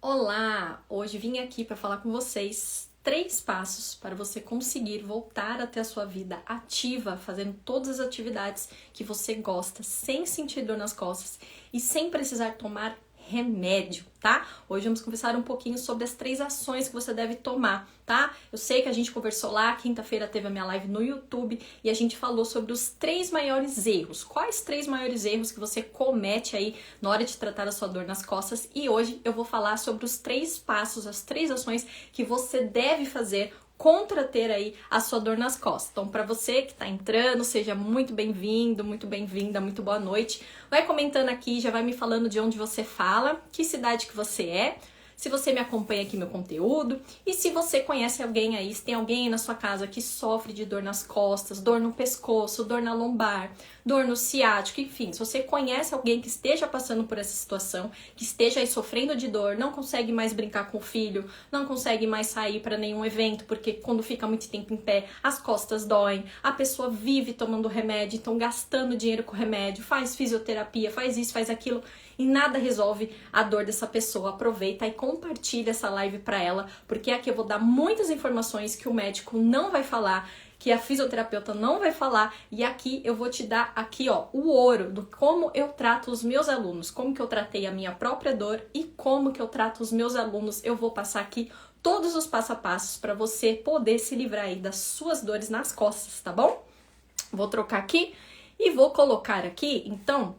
Olá! Hoje vim aqui para falar com vocês 3 passos para você conseguir voltar a ter a sua vida ativa, fazendo todas as atividades que você gosta, sem sentir dor nas costas e sem precisar tomar remédio, tá? Hoje vamos conversar um pouquinho sobre as 3 ações que você deve tomar, tá? Eu sei que a gente conversou lá, quinta-feira teve a minha live no YouTube e a gente falou sobre os 3 maiores erros. Quais 3 maiores erros que você comete aí na hora de tratar a sua dor nas costas? E hoje eu vou falar sobre os 3 passos, as 3 ações que você deve fazer contra ter aí a sua dor nas costas. Então, para você que tá entrando, seja muito bem-vindo, muito bem-vinda, muito boa noite. Vai comentando aqui, já vai me falando de onde você fala, que cidade que você é, se você me acompanha aqui meu conteúdo e se você conhece alguém aí, se tem alguém aí na sua casa que sofre de dor nas costas, dor no pescoço, dor na lombar, dor no ciático, enfim, se você conhece alguém que esteja passando por essa situação, que esteja aí sofrendo de dor, não consegue mais brincar com o filho, não consegue mais sair para nenhum evento, porque quando fica muito tempo em pé, as costas doem, a pessoa vive tomando remédio, então gastando dinheiro com remédio, faz fisioterapia, faz isso, faz aquilo, e nada resolve a dor dessa pessoa. Aproveita e compartilha essa live para ela, porque aqui eu vou dar muitas informações que o médico não vai falar, que a fisioterapeuta não vai falar, e aqui eu vou te dar aqui, ó, o ouro do como eu trato os meus alunos, como que eu tratei a minha própria dor e como que eu trato os meus alunos. Eu vou passar aqui todos os passo a passos para você poder se livrar aí das suas dores nas costas, tá bom? Vou trocar aqui e vou colocar aqui, então,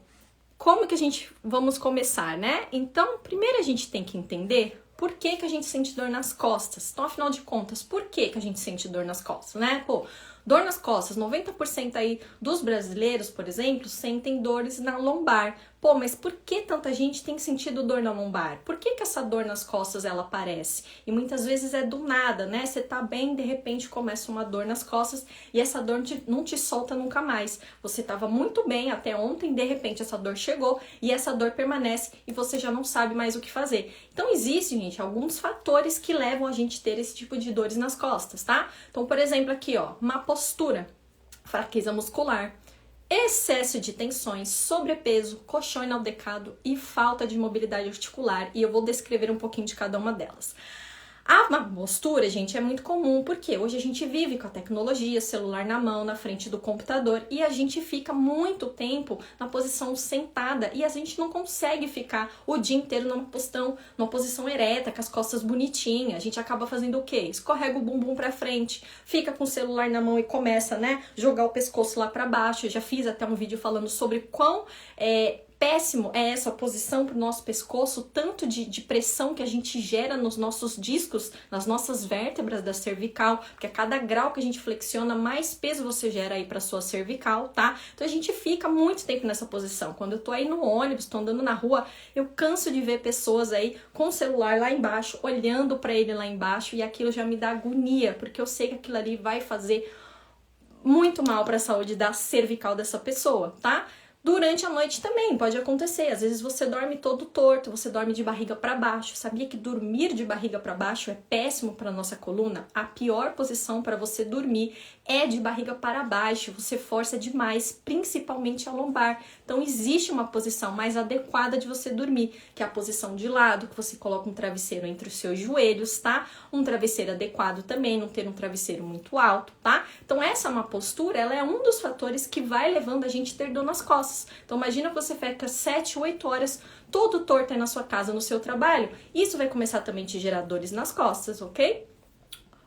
como que a gente vamos começar, né? Então, primeiro a gente tem que entender por que a gente sente dor nas costas. Então, afinal de contas, por que a gente sente dor nas costas, né? Pô, dor nas costas, 90% aí dos brasileiros, por exemplo, sentem dores na lombar. Pô, mas por que tanta gente tem sentido dor na lombar? Por que essa dor nas costas ela aparece? E muitas vezes é do nada, né? Você tá bem, de repente começa uma dor nas costas e essa dor não te solta nunca mais. Você tava muito bem até ontem, de repente essa dor chegou e essa dor permanece e você já não sabe mais o que fazer. Então existem, gente, alguns fatores que levam a gente a ter esse tipo de dores nas costas, tá? Então, por exemplo, aqui, ó, má postura, fraqueza muscular, excesso de tensões, sobrepeso, colchão inadequado e falta de mobilidade articular. E eu vou descrever um pouquinho de cada uma delas. A má postura, gente, é muito comum, porque hoje a gente vive com a tecnologia, celular na mão, na frente do computador, e a gente fica muito tempo na posição sentada, e a gente não consegue ficar o dia inteiro numa posição ereta, com as costas bonitinhas. A gente acaba fazendo o quê? Escorrega o bumbum pra frente, fica com o celular na mão e começa, né, jogar o pescoço lá pra baixo. Eu já fiz até um vídeo falando sobre quão péssimo é essa posição para o nosso pescoço, tanto de pressão que a gente gera nos nossos discos, nas nossas vértebras da cervical, porque a cada grau que a gente flexiona, mais peso você gera aí para sua cervical, tá? Então a gente fica muito tempo nessa posição. Quando eu tô aí no ônibus, tô andando na rua, eu canso de ver pessoas aí com o celular lá embaixo, olhando para ele lá embaixo, e aquilo já me dá agonia, porque eu sei que aquilo ali vai fazer muito mal para a saúde da cervical dessa pessoa, tá? Durante a noite também pode acontecer. Às vezes você dorme todo torto, você dorme de barriga para baixo. Sabia que dormir de barriga para baixo é péssimo para nossa coluna? A pior posição para você dormir é de barriga para baixo. Você força demais, principalmente a lombar. Então existe uma posição mais adequada de você dormir, que é a posição de lado, que você coloca um travesseiro entre os seus joelhos, tá? Um travesseiro adequado também, não ter um travesseiro muito alto, tá? Então essa má postura, ela é um dos fatores que vai levando a gente a ter dor nas costas. Então imagina que você fica 7, 8 horas todo torto aí na sua casa, no seu trabalho. Isso vai começar também a te gerar dores nas costas, ok?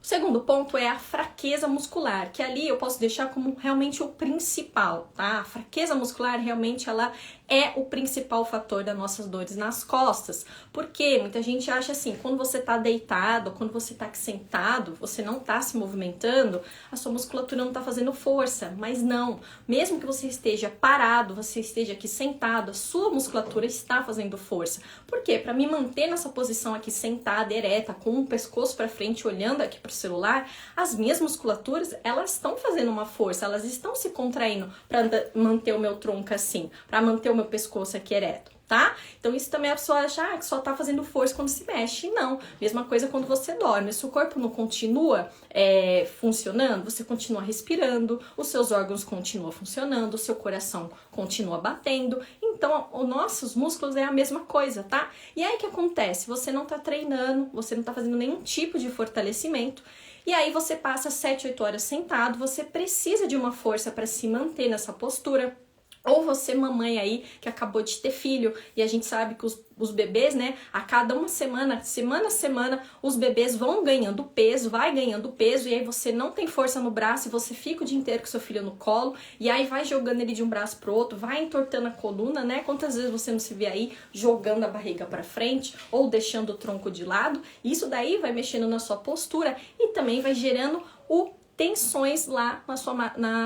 O segundo ponto é a fraqueza muscular, que ali eu posso deixar como realmente o principal, tá? A fraqueza muscular realmente ela é o principal fator das nossas dores nas costas. Porque muita gente acha assim, quando você tá deitado, quando você tá sentado, você não tá se movimentando, a sua musculatura não tá fazendo força. Mas não, mesmo que você esteja parado, você esteja aqui sentado, a sua musculatura está fazendo força. Por quê? Para me manter nessa posição aqui sentada, ereta, com o pescoço para frente, olhando aqui para o celular, as minhas musculaturas, elas estão fazendo uma força, elas estão se contraindo para manter o meu tronco assim, para manter o meu pescoço aqui ereto. tá? Então isso também a pessoa acha que só tá fazendo força quando se mexe. Não, mesma coisa quando você dorme. Se o corpo não continua funcionando, você continua respirando, os seus órgãos continuam funcionando, o seu coração continua batendo. Então, os nossos músculos é a mesma coisa, tá? E aí o que acontece? Você não tá treinando, você não tá fazendo nenhum tipo de fortalecimento, e aí você passa 7, 8 horas sentado, você precisa de uma força para se manter nessa postura. Ou você, mamãe aí, que acabou de ter filho, e a gente sabe que os bebês, né, a cada uma semana a semana, os bebês vão ganhando peso, vai ganhando peso, e aí você não tem força no braço, e você fica o dia inteiro com seu filho no colo, e aí vai jogando ele de um braço pro outro, vai entortando a coluna, né? Quantas vezes você não se vê aí jogando a barriga pra frente, ou deixando o tronco de lado? Isso daí vai mexendo na sua postura, e também vai gerando tensões lá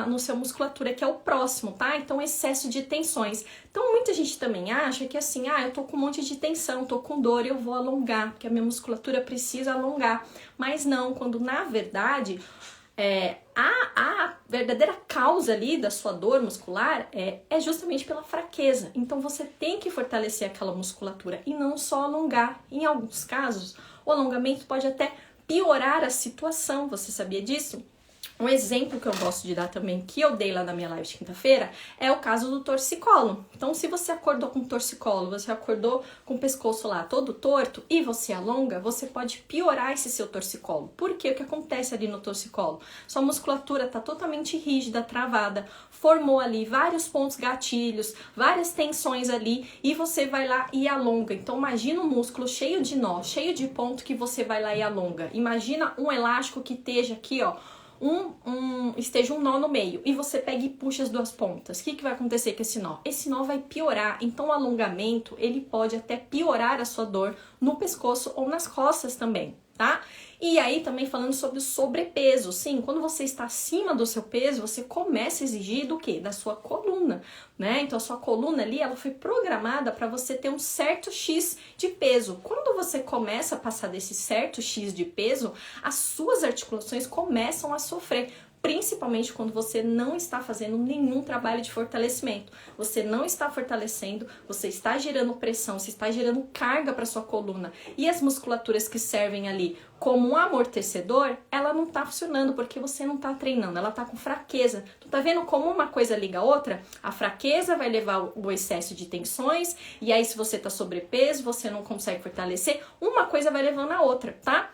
no seu musculatura, que é o próximo, tá? Então, excesso de tensões. Então, muita gente também acha que assim, eu tô com um monte de tensão, tô com dor, eu vou alongar, porque a minha musculatura precisa alongar. Mas não, quando na verdade, a verdadeira causa ali da sua dor muscular é justamente pela fraqueza. Então, você tem que fortalecer aquela musculatura e não só alongar. Em alguns casos, o alongamento pode até piorar a situação. Você sabia disso? Um exemplo que eu gosto de dar também, que eu dei lá na minha live de quinta-feira, é o caso do torcicolo. Então, se você acordou com torcicolo, você acordou com o pescoço lá todo torto e você alonga, você pode piorar esse seu torcicolo. Por quê? O que acontece ali no torcicolo? Sua musculatura está totalmente rígida, travada, formou ali vários pontos gatilhos, várias tensões ali, e você vai lá e alonga. Então, imagina um músculo cheio de nó, cheio de ponto que você vai lá e alonga. Imagina um elástico que esteja aqui, ó, esteja um nó no meio, e você pega e puxa as duas pontas. O que vai acontecer com esse nó? Esse nó vai piorar. Então o alongamento, ele pode até piorar a sua dor no pescoço ou nas costas também, tá? E aí também falando sobre o sobrepeso. Sim, quando você está acima do seu peso, você começa a exigir do quê? Da sua coluna, né? Então a sua coluna ali, ela foi programada para você ter um certo X de peso. Quando você começa a passar desse certo X de peso, as suas articulações começam a sofrer. Principalmente quando você não está fazendo nenhum trabalho de fortalecimento. Você não está fortalecendo, você está gerando pressão, você está gerando carga para sua coluna. E as musculaturas que servem ali como um amortecedor, ela não está funcionando porque você não está treinando, ela está com fraqueza. Tu tá vendo como uma coisa liga a outra? A fraqueza vai levar o excesso de tensões, e aí se você está sobrepeso, você não consegue fortalecer, uma coisa vai levando a outra, tá?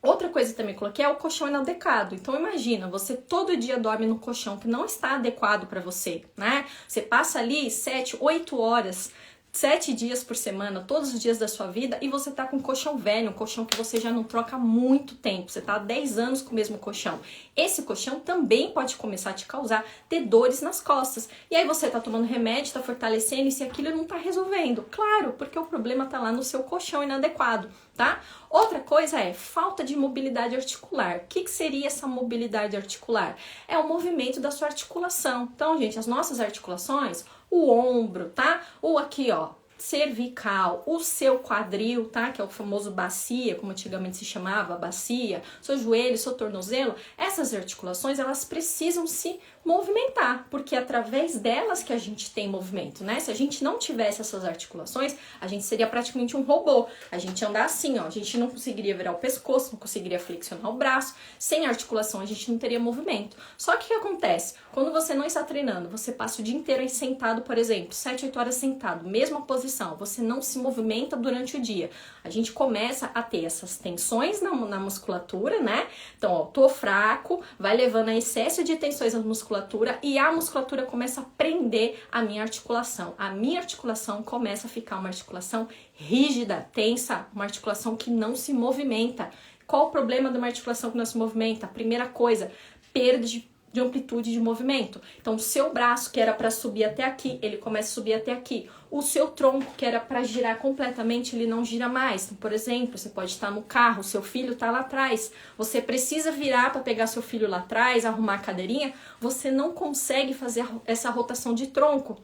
Outra coisa que também coloquei é o colchão inadequado. Então imagina, você todo dia dorme no colchão que não está adequado para você, né? Você passa ali 7, 8 horas, 7 dias por semana, todos os dias da sua vida, e você tá com um colchão velho, um colchão que você já não troca há muito tempo. Você tá há 10 anos com o mesmo colchão. Esse colchão também pode começar a te causar ter dores nas costas. E aí você tá tomando remédio, tá fortalecendo, e se aquilo não tá resolvendo. Claro, porque o problema tá lá no seu colchão inadequado, tá? Outra coisa é falta de mobilidade articular. O que seria essa mobilidade articular? É o movimento da sua articulação. Então, gente, as nossas articulações, o ombro, tá? Ou aqui, ó, cervical, o seu quadril, tá? Que é o famoso bacia, como antigamente se chamava, bacia, seu joelho, seu tornozelo, essas articulações, elas precisam se movimentar, porque é através delas que a gente tem movimento, né? Se a gente não tivesse essas articulações, a gente seria praticamente um robô. A gente ia andar assim, ó, a gente não conseguiria virar o pescoço, não conseguiria flexionar o braço. Sem articulação, a gente não teria movimento. Só que o que acontece? Quando você não está treinando, você passa o dia inteiro aí sentado, por exemplo, 7, 8 horas sentado, mesma posição, você não se movimenta durante o dia. A gente começa a ter essas tensões na musculatura, né? Então, ó, tô fraco, vai levando a excesso de tensões na musculatura, e a musculatura começa a prender a minha articulação. A minha articulação começa a ficar uma articulação rígida, tensa, uma articulação que não se movimenta. Qual o problema de uma articulação que não se movimenta? Primeira coisa, perda de amplitude de movimento. Então, o seu braço, que era para subir até aqui, ele começa a subir até aqui. O seu tronco, que era para girar completamente, ele não gira mais. Então, por exemplo, você pode estar no carro, o seu filho está lá atrás. Você precisa virar para pegar seu filho lá atrás, arrumar a cadeirinha. Você não consegue fazer essa rotação de tronco.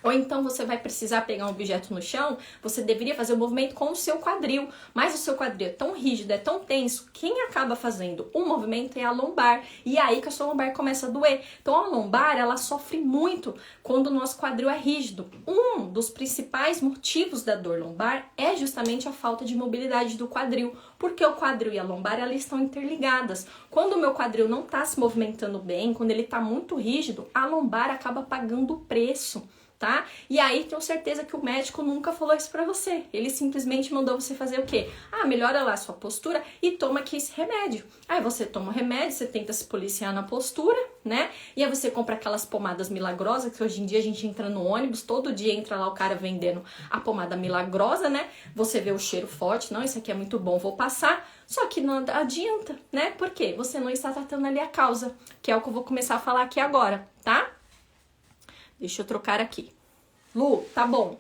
Ou então você vai precisar pegar um objeto no chão, você deveria fazer o movimento com o seu quadril, mas o seu quadril é tão rígido, é tão tenso, quem acaba fazendo o movimento é a lombar, e é aí que a sua lombar começa a doer. Então a lombar, ela sofre muito quando o nosso quadril é rígido. Um dos principais motivos da dor lombar é justamente a falta de mobilidade do quadril, porque o quadril e a lombar, elas estão interligadas. Quando o meu quadril não está se movimentando bem, quando ele está muito rígido, a lombar acaba pagando o preço. Tá? E aí tenho certeza que o médico nunca falou isso pra você. Ele simplesmente mandou você fazer o quê? Ah, melhora lá a sua postura e toma aqui esse remédio. Aí você toma o remédio, você tenta se policiar na postura, né? E aí você compra aquelas pomadas milagrosas, que hoje em dia a gente entra no ônibus, todo dia entra lá o cara vendendo a pomada milagrosa, né? Você vê o cheiro forte, não, isso aqui é muito bom, vou passar. Só que não adianta, né? Por quê? Você não está tratando ali a causa, que é o que eu vou começar a falar aqui agora, tá? Deixa eu trocar aqui. Lu, tá bom,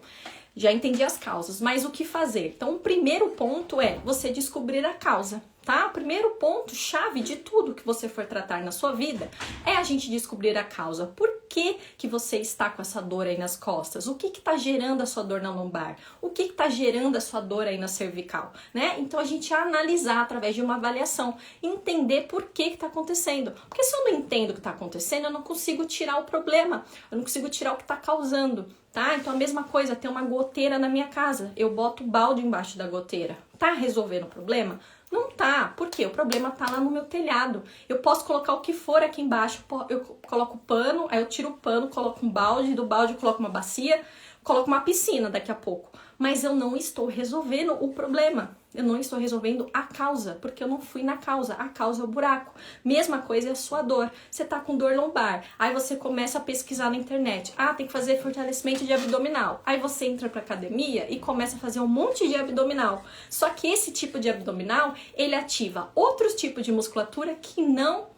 já entendi as causas, mas o que fazer? Então, o primeiro ponto é você descobrir a causa, tá? O primeiro ponto, chave de tudo que você for tratar na sua vida, é a gente descobrir a causa. Por que você está com essa dor aí nas costas? O que está gerando a sua dor na lombar? O que está gerando a sua dor aí na cervical, né? Então, a gente analisar através de uma avaliação, entender por que está acontecendo. Porque se eu não entendo o que está acontecendo, eu não consigo tirar o problema, eu não consigo tirar o que está causando. Tá? Então a mesma coisa, tem uma goteira na minha casa, eu boto o balde embaixo da goteira. Tá resolvendo o problema? Não tá. Por quê? O problema tá lá no meu telhado. Eu posso colocar o que for aqui embaixo, eu coloco pano, aí eu tiro o pano, coloco um balde, do balde eu coloco uma bacia, coloco uma piscina daqui a pouco. Mas eu não estou resolvendo o problema. Eu não estou resolvendo a causa, porque eu não fui na causa. A causa é o buraco. Mesma coisa é a sua dor. Você tá com dor lombar. Aí você começa a pesquisar na internet. Ah, tem que fazer fortalecimento de abdominal. Aí você entra pra academia e começa a fazer um monte de abdominal. Só que esse tipo de abdominal, ele ativa outros tipos de musculatura que não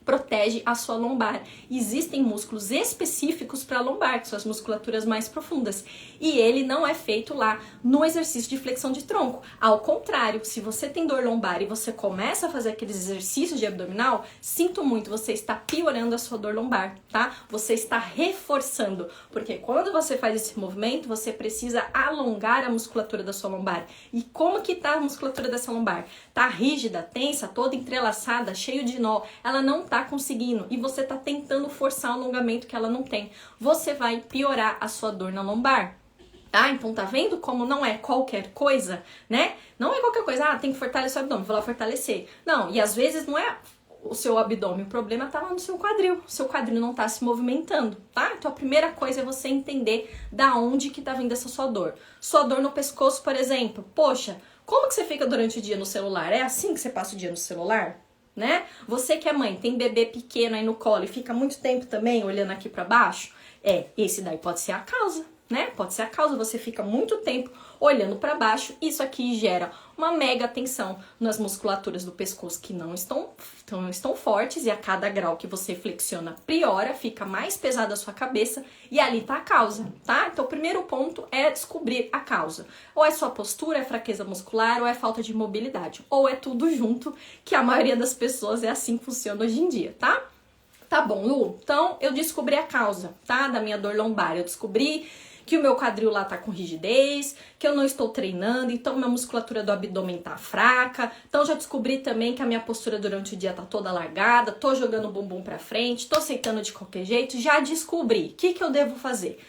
protege a sua lombar. Existem músculos específicos para a lombar, que são as musculaturas mais profundas. E ele não é feito lá no exercício de flexão de tronco. Ao contrário, se você tem dor lombar e você começa a fazer aqueles exercícios de abdominal, sinto muito, você está piorando a sua dor lombar, tá? Você está reforçando, porque quando você faz esse movimento, você precisa alongar a musculatura da sua lombar. E como que tá a musculatura dessa lombar? Tá rígida, tensa, toda entrelaçada, cheio de nó. Ela não tá conseguindo e você tá tentando forçar um alongamento que ela não tem. Você vai piorar a sua dor na lombar. Tá? Então tá vendo como não é qualquer coisa, né? Não é qualquer coisa, tem que fortalecer o abdômen, vou lá fortalecer. Não, e às vezes não é o seu abdômen, o problema tá lá no seu quadril. O seu quadril não tá se movimentando, tá? Então a primeira coisa é você entender da onde que tá vindo essa sua dor. Sua dor no pescoço, por exemplo. Poxa, como que você fica durante o dia no celular? É assim que você passa o dia no celular? Né? Você que é mãe, tem bebê pequeno aí no colo e fica muito tempo também olhando aqui pra baixo, esse daí pode ser a causa, né? Pode ser a causa, você fica muito tempo olhando pra baixo, isso aqui gera uma mega tensão nas musculaturas do pescoço que não estão fortes, e a cada grau que você flexiona piora, fica mais pesada a sua cabeça, e ali tá a causa, tá? Então o primeiro ponto é descobrir a causa. Ou é sua postura, é fraqueza muscular, ou é falta de mobilidade, ou é tudo junto, que a maioria das pessoas é assim que funciona hoje em dia, tá? Tá bom, Lu? Então eu descobri a causa, tá? Da minha dor lombar. Eu descobri que o meu quadril lá tá com rigidez, que eu não estou treinando, então minha musculatura do abdômen tá fraca. Então já descobri também que a minha postura durante o dia tá toda largada, tô jogando o bumbum pra frente, tô aceitando de qualquer jeito, já descobri. O que eu devo fazer?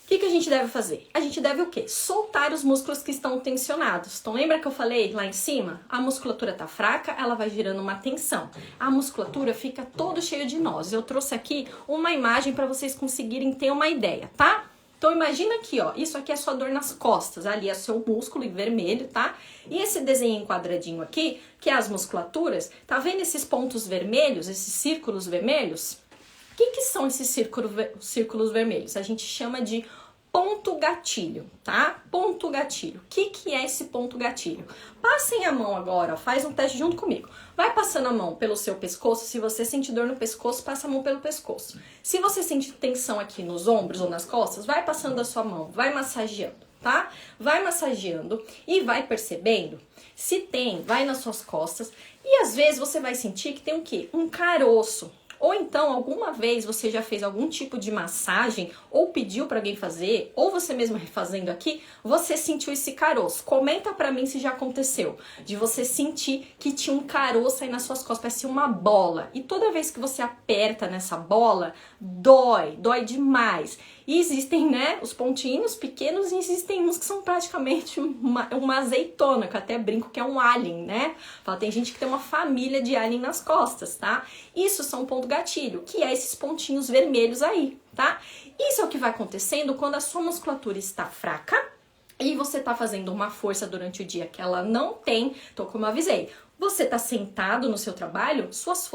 O que a gente deve fazer? A gente deve o quê? Soltar os músculos que estão tensionados. Então lembra que eu falei lá em cima? A musculatura tá fraca, ela vai gerando uma tensão. A musculatura fica todo cheia de nós. Eu trouxe aqui uma imagem para vocês conseguirem ter uma ideia, tá? Então imagina aqui, ó, isso aqui é sua dor nas costas, ali é seu músculo em vermelho, tá? E esse desenho em quadradinho aqui, que é as musculaturas, tá vendo esses pontos vermelhos, esses círculos vermelhos? O que são esses círculos vermelhos? A gente chama de ponto gatilho, tá? Ponto gatilho. O que é esse ponto gatilho? Passem a mão agora, ó, faz um teste junto comigo. Vai passando a mão pelo seu pescoço. Se você sentir dor no pescoço, passa a mão pelo pescoço. Se você sentir tensão aqui nos ombros ou nas costas, vai passando a sua mão, vai massageando, tá? Vai massageando e vai percebendo se tem, vai nas suas costas. E às vezes você vai sentir que tem o quê? Um caroço. Ou então, alguma vez você já fez algum tipo de massagem, ou pediu para alguém fazer, ou você mesmo refazendo aqui, você sentiu esse caroço. Comenta pra mim se já aconteceu, de você sentir que tinha um caroço aí nas suas costas, parece uma bola. E toda vez que você aperta nessa bola, dói demais. E existem, né, os pontinhos pequenos, e existem uns que são praticamente uma azeitona, que eu até brinco que é um alien, né? Fala, tem gente que tem uma família de alien nas costas, tá? Isso são ponto gatilho, que é esses pontinhos vermelhos aí, tá? Isso é o que vai acontecendo quando a sua musculatura está fraca e você tá fazendo uma força durante o dia que ela não tem. Então, como eu avisei, você tá sentado no seu trabalho, suas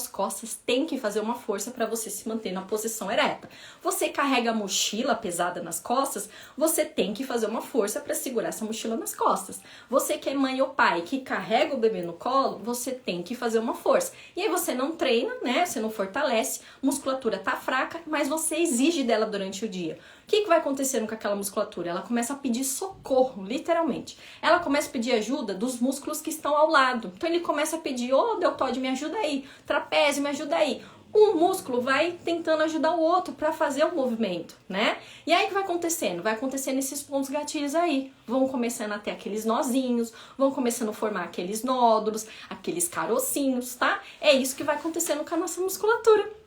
costas têm que fazer uma força para você se manter na posição ereta. Você carrega a mochila pesada nas costas, você tem que fazer uma força para segurar essa mochila nas costas. Você que é mãe ou pai que carrega o bebê no colo, você tem que fazer uma força. E aí você não treina, né? Você não fortalece, musculatura tá fraca, mas você exige dela durante o dia. O que vai acontecendo com aquela musculatura? Ela começa a pedir socorro, literalmente. Ela começa a pedir ajuda dos músculos que estão ao lado. Então ele começa a pedir, deltoide, me ajuda aí, trapézio, me ajuda aí. Um músculo vai tentando ajudar o outro para fazer o movimento, né? E aí o que vai acontecendo? Vai acontecendo esses pontos gatilhos aí. Vão começando a ter aqueles nozinhos, vão começando a formar aqueles nódulos, aqueles carocinhos, tá? É isso que vai acontecendo com a nossa musculatura.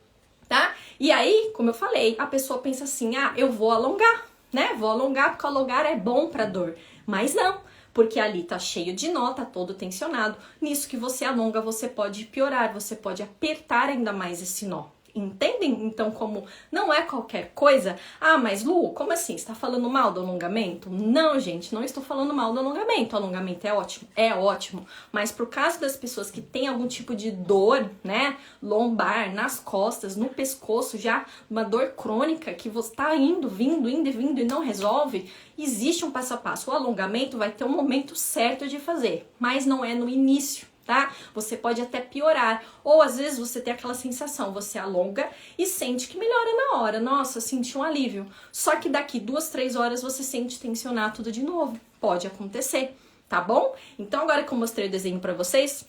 Tá? E aí, como eu falei, a pessoa pensa assim, eu vou alongar, né? Vou alongar porque alongar é bom pra dor. Mas não, porque ali tá cheio de nó, tá todo tensionado. Nisso que você alonga, você pode piorar, você pode apertar ainda mais esse nó. Entendem? Então, como não é qualquer coisa... mas Lu, como assim? Você tá falando mal do alongamento? Não, gente, não estou falando mal do alongamento. O alongamento é ótimo. Mas pro caso das pessoas que têm algum tipo de dor, né? Lombar, nas costas, no pescoço, já uma dor crônica que você tá vindo e não resolve, existe um passo a passo. O alongamento vai ter um momento certo de fazer, mas não é no início. Tá? Você pode até piorar, ou às vezes você tem aquela sensação, você alonga e sente que melhora na hora, nossa, senti um alívio, só que daqui 2, 3 horas você sente tensionar tudo de novo, pode acontecer, tá bom? Então agora que eu mostrei o desenho pra vocês,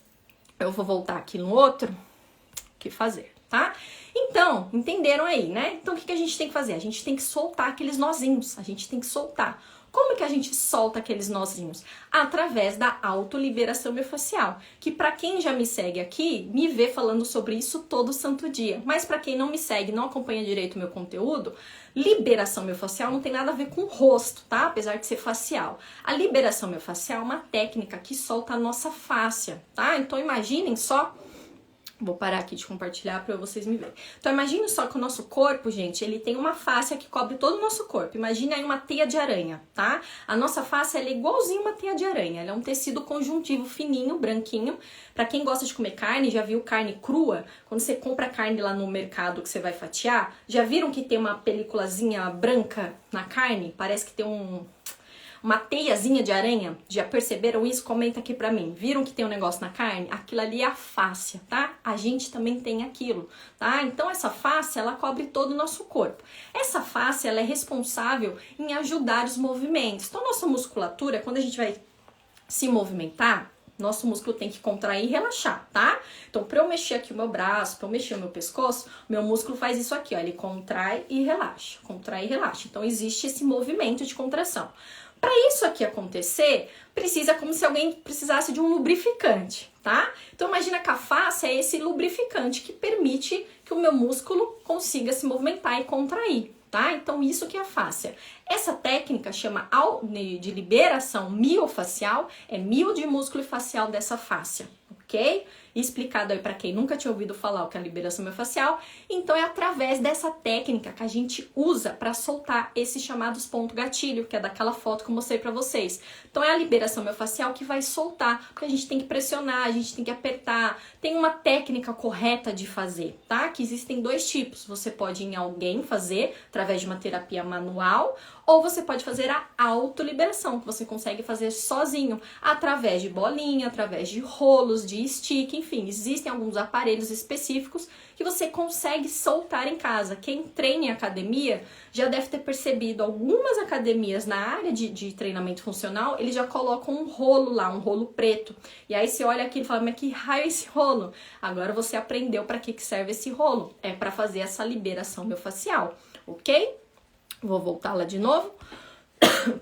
eu vou voltar aqui no outro, o que fazer, tá? Então, entenderam aí, né? Então o que a gente tem que fazer? A gente tem que soltar aqueles nozinhos, a gente tem que soltar. Como que a gente solta aqueles nozinhos? Através da autoliberação miofascial, que para quem já me segue aqui, me vê falando sobre isso todo santo dia. Mas para quem não me segue, não acompanha direito o meu conteúdo, liberação miofascial não tem nada a ver com o rosto, tá? Apesar de ser facial. A liberação miofascial é uma técnica que solta a nossa fáscia, tá? Então imaginem só... Vou parar aqui de compartilhar para vocês me verem. Então, imagine só que o nosso corpo, gente, ele tem uma fáscia que cobre todo o nosso corpo. Imagine aí uma teia de aranha, tá? A nossa fáscia, ela é igualzinho uma teia de aranha. Ela é um tecido conjuntivo fininho, branquinho. Para quem gosta de comer carne, já viu carne crua? Quando você compra carne lá no mercado que você vai fatiar, já viram que tem uma peliculazinha branca na carne? Parece que tem uma teiazinha de aranha, já perceberam isso? Comenta aqui pra mim. Viram que tem um negócio na carne? Aquilo ali é a fáscia, tá? A gente também tem aquilo, tá? Então essa fáscia, ela cobre todo o nosso corpo. Essa fáscia, ela é responsável em ajudar os movimentos. Então nossa musculatura, quando a gente vai se movimentar, nosso músculo tem que contrair e relaxar, tá? Então, pra eu mexer aqui o meu braço, pra eu mexer o meu pescoço, meu músculo faz isso aqui, ó. Ele contrai e relaxa, contrai e relaxa. Então, existe esse movimento de contração. Para isso aqui acontecer, precisa como se alguém precisasse de um lubrificante, tá? Então imagina que a fáscia é esse lubrificante que permite que o meu músculo consiga se movimentar e contrair, tá? Então isso que é a fáscia. Essa técnica chama de liberação miofacial, é mio de músculo e facial dessa fáscia, ok? Explicado aí para quem nunca tinha ouvido falar o que é a liberação miofascial. Então é através dessa técnica que a gente usa para soltar esses chamados ponto gatilho, que é daquela foto que eu mostrei para vocês. Então é a liberação miofascial que vai soltar, porque a gente tem que pressionar, a gente tem que apertar. Tem uma técnica correta de fazer, tá? Que existem 2 tipos. Você pode ir em alguém fazer através de uma terapia manual, ou você pode fazer a autoliberação, que você consegue fazer sozinho, através de bolinha, através de rolos, de stick, enfim, existem alguns aparelhos específicos que você consegue soltar em casa. Quem treina em academia já deve ter percebido, algumas academias na área de treinamento funcional, eles já colocam um rolo lá, um rolo preto. E aí você olha aqui e fala, mas que raio é esse rolo? Agora você aprendeu para que serve esse rolo. É para fazer essa liberação miofascial, ok? Vou voltar lá de novo.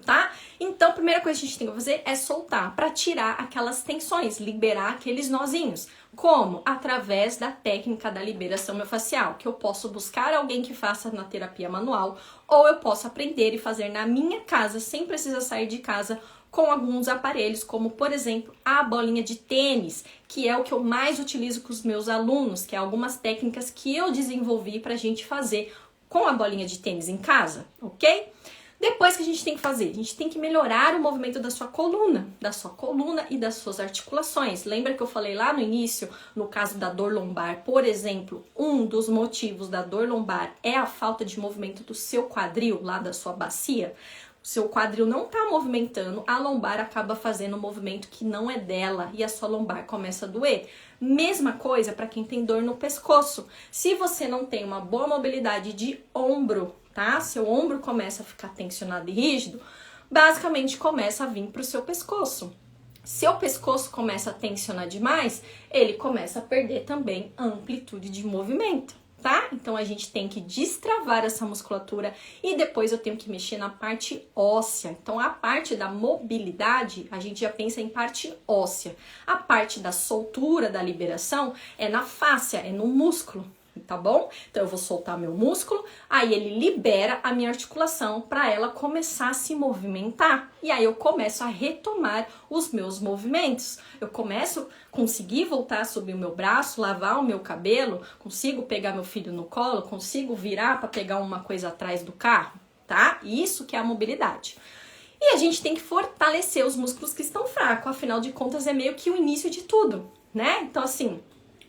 Tá? Então, a primeira coisa que a gente tem que fazer é soltar, para tirar aquelas tensões, liberar aqueles nozinhos. Como? Através da técnica da liberação miofascial, que eu posso buscar alguém que faça na terapia manual, ou eu posso aprender e fazer na minha casa, sem precisar sair de casa, com alguns aparelhos, como, por exemplo, a bolinha de tênis, que é o que eu mais utilizo com os meus alunos, que é algumas técnicas que eu desenvolvi pra gente fazer com a bolinha de tênis em casa, ok? Depois que a gente tem que fazer? A gente tem que melhorar o movimento da sua coluna e das suas articulações. Lembra que eu falei lá no início, no caso da dor lombar, por exemplo, um dos motivos da dor lombar é a falta de movimento do seu quadril, lá da sua bacia? O seu quadril não está movimentando, a lombar acaba fazendo um movimento que não é dela e a sua lombar começa a doer. Mesma coisa para quem tem dor no pescoço. Se você não tem uma boa mobilidade de ombro, tá? Seu ombro começa a ficar tensionado e rígido, basicamente começa a vir para o seu pescoço. Se o pescoço começa a tensionar demais, ele começa a perder também a amplitude de movimento, tá? Então a gente tem que destravar essa musculatura e depois eu tenho que mexer na parte óssea. Então a parte da mobilidade, a gente já pensa em parte óssea. A parte da soltura, da liberação, é na fáscia, é no músculo. Tá bom? Então eu vou soltar meu músculo, aí ele libera a minha articulação para ela começar a se movimentar. E aí eu começo a retomar os meus movimentos. Eu começo a conseguir voltar a subir o meu braço, lavar o meu cabelo, consigo pegar meu filho no colo, consigo virar para pegar uma coisa atrás do carro, tá? Isso que é a mobilidade. E a gente tem que fortalecer os músculos que estão fracos, afinal de contas é meio que o início de tudo, né? Então assim,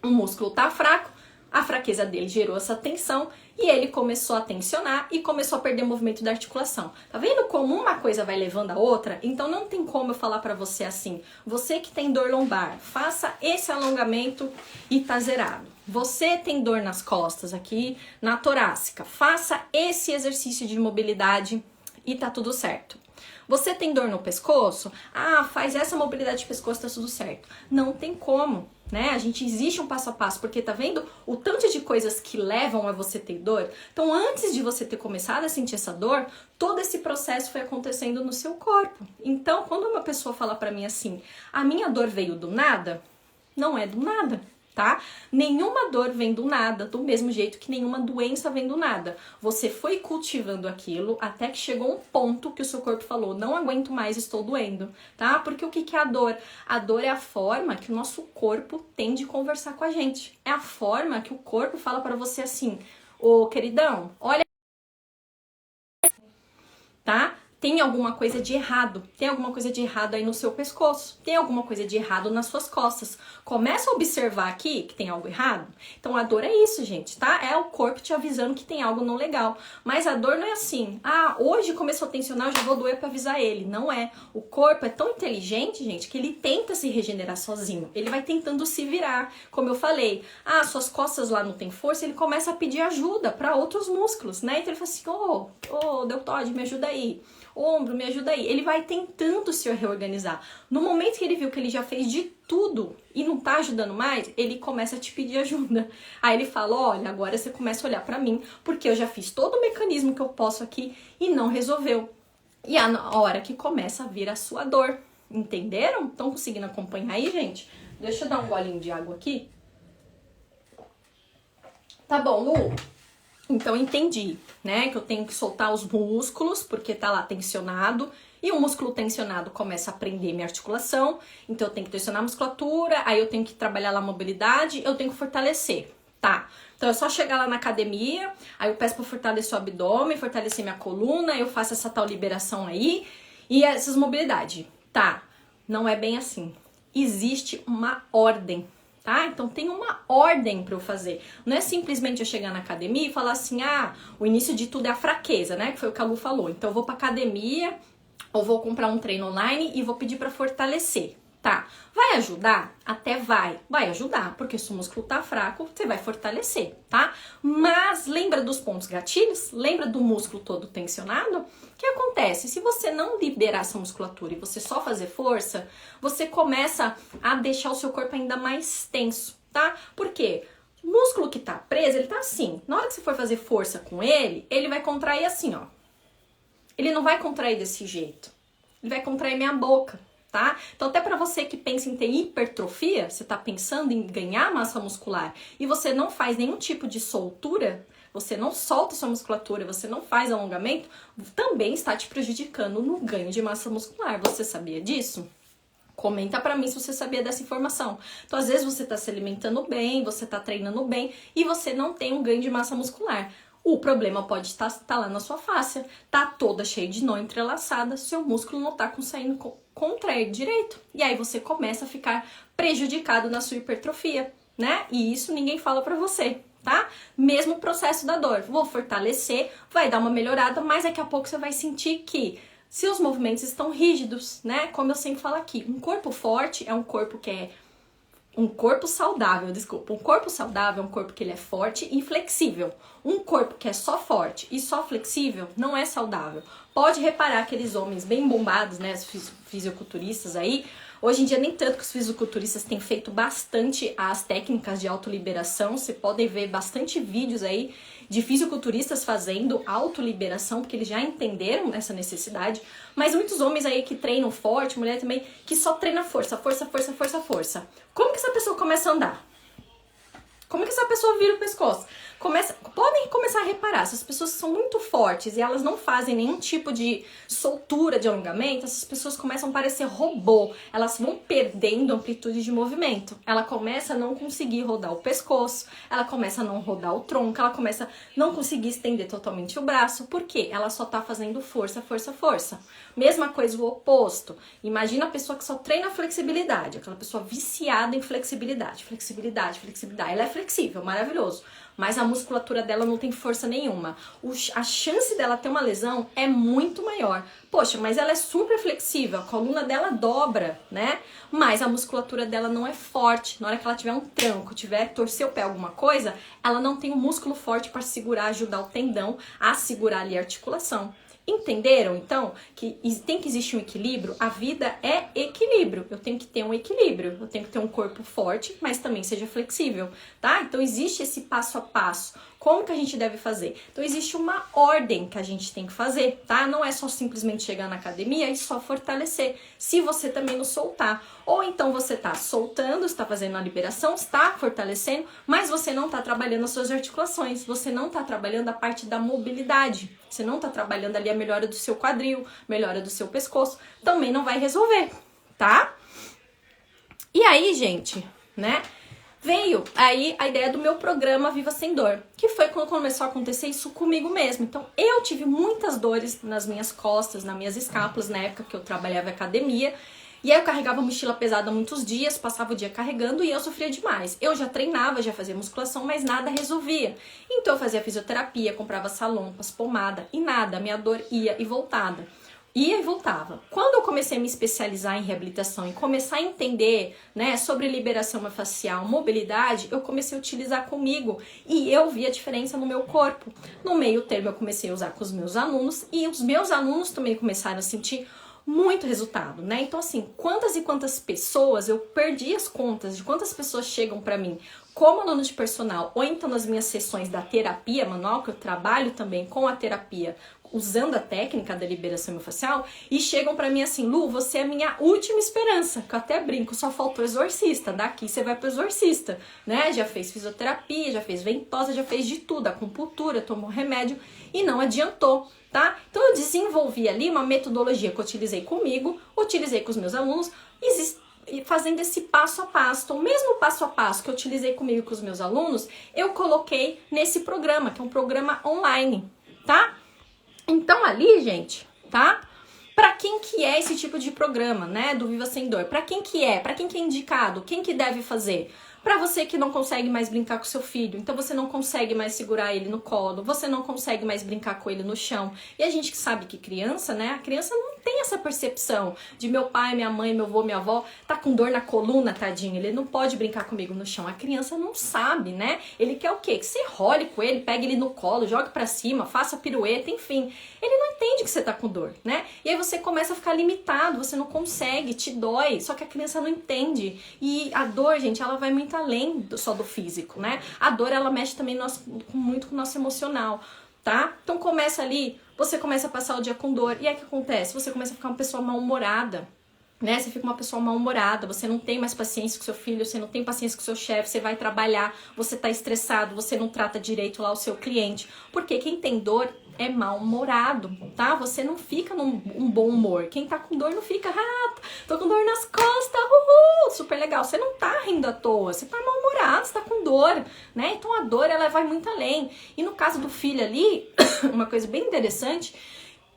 o músculo tá fraco, a fraqueza dele gerou essa tensão e ele começou a tensionar e começou a perder o movimento da articulação. Tá vendo como uma coisa vai levando a outra? Então não tem como eu falar pra você assim, você que tem dor lombar, faça esse alongamento e tá zerado. Você tem dor nas costas aqui, na torácica, faça esse exercício de mobilidade e tá tudo certo. Você tem dor no pescoço? Ah, faz essa mobilidade de pescoço, tá tudo certo. Não tem como, né? A gente existe um passo a passo, porque tá vendo o tanto de coisas que levam a você ter dor? Então, antes de você ter começado a sentir essa dor, todo esse processo foi acontecendo no seu corpo. Então, quando uma pessoa fala pra mim assim, a minha dor veio do nada, não é do nada. Tá? Nenhuma dor vem do nada, do mesmo jeito que nenhuma doença vem do nada. Você foi cultivando aquilo até que chegou um ponto que o seu corpo falou, não aguento mais, estou doendo, tá? Porque o que é a dor? A dor é a forma que o nosso corpo tem de conversar com a gente. É a forma que o corpo fala pra você assim, ô queridão, olha, tá? Tem alguma coisa de errado, tem alguma coisa de errado aí no seu pescoço, tem alguma coisa de errado nas suas costas. Começa a observar aqui que tem algo errado. Então a dor é isso, gente, tá? É o corpo te avisando que tem algo não legal. Mas a dor não é assim, ah, hoje começou a tensionar, eu já vou doer pra avisar ele. Não é. O corpo é tão inteligente, gente, que ele tenta se regenerar sozinho. Ele vai tentando se virar. Como eu falei, ah, suas costas lá não tem força, ele começa a pedir ajuda pra outros músculos, né? Então ele fala assim, ô, Deltoide, me ajuda aí. Ombro, me ajuda aí. Ele vai tentando se reorganizar. No momento que ele viu que ele já fez de tudo e não tá ajudando mais, ele começa a te pedir ajuda. Aí ele fala, olha, agora você começa a olhar pra mim, porque eu já fiz todo o mecanismo que eu posso aqui e não resolveu. E é na hora que começa a vir a sua dor. Entenderam? Estão conseguindo acompanhar aí, gente? Deixa eu dar um golinho de água aqui. Tá bom, Lu? Então, entendi, né, que eu tenho que soltar os músculos, porque tá lá tensionado, e o músculo tensionado começa a prender minha articulação, então eu tenho que tensionar a musculatura, aí eu tenho que trabalhar lá a mobilidade, eu tenho que fortalecer, tá? Então é só chegar lá na academia, aí eu peço pra fortalecer o abdômen, fortalecer minha coluna, eu faço essa tal liberação aí, e essas mobilidades, tá? Não é bem assim. Existe uma ordem. Tá? Então tem uma ordem para eu fazer. Não é simplesmente eu chegar na academia e falar assim, ah, o início de tudo é a fraqueza, né? Que foi o que a Lu falou. Então eu vou pra academia, ou vou comprar um treino online e vou pedir para fortalecer. Tá? Vai Vai ajudar? Até vai. Vai ajudar, porque se o músculo tá fraco, você vai fortalecer, tá? Mas lembra dos pontos gatilhos? Lembra do músculo todo tensionado? O que acontece? Se você não liberar essa musculatura e você só fazer força, você começa a deixar o seu corpo ainda mais tenso, tá? Por quê? O músculo que tá preso, ele tá assim. Na hora que você for fazer força com ele, ele vai contrair assim, ó. Ele não vai contrair desse jeito. Ele vai contrair minha boca. Tá? Então até para você que pensa em ter hipertrofia, você está pensando em ganhar massa muscular e você não faz nenhum tipo de soltura, você não solta sua musculatura, você não faz alongamento, também está te prejudicando no ganho de massa muscular. Você sabia disso? Comenta pra mim se você sabia dessa informação. Então, às vezes você tá se alimentando bem, você tá treinando bem e você não tem um ganho de massa muscular. O problema pode estar lá na sua fáscia, tá toda cheia de nó entrelaçada, seu músculo não tá conseguindo contrair direito. E aí você começa a ficar prejudicado na sua hipertrofia, né? E isso ninguém fala pra você, tá? Mesmo processo da dor. Vou fortalecer, vai dar uma melhorada, mas daqui a pouco você vai sentir que seus movimentos estão rígidos, né? Como eu sempre falo aqui, um corpo forte é um corpo que é um corpo saudável, desculpa. Um corpo saudável é um corpo que ele é forte e flexível. Um corpo que é só forte e só flexível não é saudável. Pode reparar aqueles homens bem bombados, né? Os fisiculturistas aí. Hoje em dia nem tanto que os fisiculturistas têm feito bastante as técnicas de autoliberação. Você podem ver bastante vídeos aí de fisiculturistas fazendo autoliberação, porque eles já entenderam essa necessidade. Mas muitos homens aí que treinam forte, mulher também, que só treina força, força, força, força, força. Como que essa pessoa começa a andar? Como que essa pessoa vira o pescoço? Podem começar a reparar, essas pessoas são muito fortes e elas não fazem nenhum tipo de soltura de alongamento, essas pessoas começam a parecer robô, elas vão perdendo amplitude de movimento, ela começa a não conseguir rodar o pescoço, ela começa a não rodar o tronco, ela começa a não conseguir estender totalmente o braço, por quê? Ela só tá fazendo força, força, força. Mesma coisa o oposto, imagina a pessoa que só treina flexibilidade, aquela pessoa viciada em flexibilidade, flexibilidade, flexibilidade, ela é flexível, maravilhoso, mas a musculatura dela não tem força nenhuma. A chance dela ter uma lesão é muito maior. Poxa, mas ela é super flexível, a coluna dela dobra, né? Mas a musculatura dela não é forte. Na hora que ela tiver um tranco, tiver torcer o pé alguma coisa, ela não tem um músculo forte para segurar, ajudar o tendão a segurar ali a articulação. Entenderam, então, que tem que existir um equilíbrio? A vida é equilíbrio. Eu tenho que ter um equilíbrio. Eu tenho que ter um corpo forte, mas também seja flexível, tá? Então, existe esse passo a passo. Como que a gente deve fazer? Então, existe uma ordem que a gente tem que fazer, tá? Não é só simplesmente chegar na academia e só fortalecer, se você também não soltar. Ou então você tá soltando, está fazendo a liberação, está fortalecendo, mas você não tá trabalhando as suas articulações, você não tá trabalhando a parte da mobilidade, você não tá trabalhando ali a melhora do seu quadril, melhora do seu pescoço, também não vai resolver, tá? E aí, gente, né? Veio aí a ideia do meu programa Viva Sem Dor, que foi quando começou a acontecer isso comigo mesmo. Então, eu tive muitas dores nas minhas costas, nas minhas escápulas, na época que eu trabalhava em academia. E aí eu carregava mochila pesada muitos dias, passava o dia carregando e eu sofria demais. Eu já treinava, já fazia musculação, mas nada resolvia. Então eu fazia fisioterapia, comprava salompas, pomada e nada, minha dor ia e voltava. Ia e voltava. Quando eu comecei a me especializar em reabilitação e começar a entender, né, sobre liberação facial, mobilidade, eu comecei a utilizar comigo e eu vi a diferença no meu corpo. No meio termo eu comecei a usar com os meus alunos e os meus alunos também começaram a sentir muito resultado, né? Então, assim, quantas e quantas pessoas, eu perdi as contas de quantas pessoas chegam pra mim como aluno de personal ou então nas minhas sessões da terapia manual, que eu trabalho também com a terapia, usando a técnica da liberação miofascial, e chegam pra mim assim: Lu, você é a minha última esperança, que eu até brinco, só faltou exorcista, daqui você vai pro exorcista, né? Já fez fisioterapia, já fez ventosa, já fez de tudo, acupuntura, tomou remédio e não adiantou, tá? Então eu desenvolvi ali uma metodologia que eu utilizei comigo, utilizei com os meus alunos, fazendo esse passo a passo. Então, o mesmo passo a passo que eu utilizei comigo e com os meus alunos, eu coloquei nesse programa, que é um programa online, tá? Então ali, gente, tá? Pra quem que é esse tipo de programa, né, do Viva Sem Dor? Pra quem que é? Pra quem que é indicado? Quem que deve fazer? Pra você que não consegue mais brincar com seu filho, então você não consegue mais segurar ele no colo, você não consegue mais brincar com ele no chão. E a gente que sabe que criança, né, a criança não tem essa percepção de meu pai, minha mãe, meu avô, minha avó tá com dor na coluna, tadinho, ele não pode brincar comigo no chão. A criança não sabe, né? Ele quer o quê? Que você role com ele, pegue ele no colo, jogue pra cima, faça pirueta, enfim. Ele não entende que você tá com dor, né? E aí você começa a ficar limitado, você não consegue, te dói, só que a criança não entende. E a dor, gente, ela vai muito além só do físico, né? A dor, ela mexe também muito com o nosso emocional, tá? Então começa ali, você começa a passar o dia com dor, e aí o que acontece? Você começa a ficar uma pessoa mal-humorada, né? Você fica uma pessoa mal-humorada, você não tem mais paciência com seu filho, você não tem paciência com seu chefe, você vai trabalhar, você tá estressado, você não trata direito lá o seu cliente, porque quem tem dor é mal-humorado, tá? Você não fica num bom humor. Quem tá com dor não fica, tô com dor nas costas, super legal. Você não tá rindo à toa, você tá mal-humorado, você tá com dor, né? Então a dor, ela vai muito além. E no caso do filho ali, uma coisa bem interessante,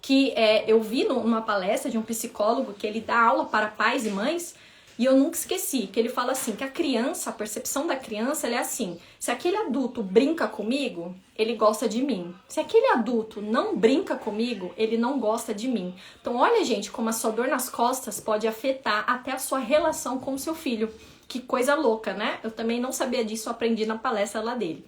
que eu vi numa palestra de um psicólogo que ele dá aula para pais e mães, e eu nunca esqueci, que ele fala assim, que a criança, a percepção da criança, ela é assim, se aquele adulto brinca comigo, ele gosta de mim. Se aquele adulto não brinca comigo, ele não gosta de mim. Então olha, gente, como a sua dor nas costas pode afetar até a sua relação com o seu filho. Que coisa louca, né? Eu também não sabia disso, eu aprendi na palestra lá dele.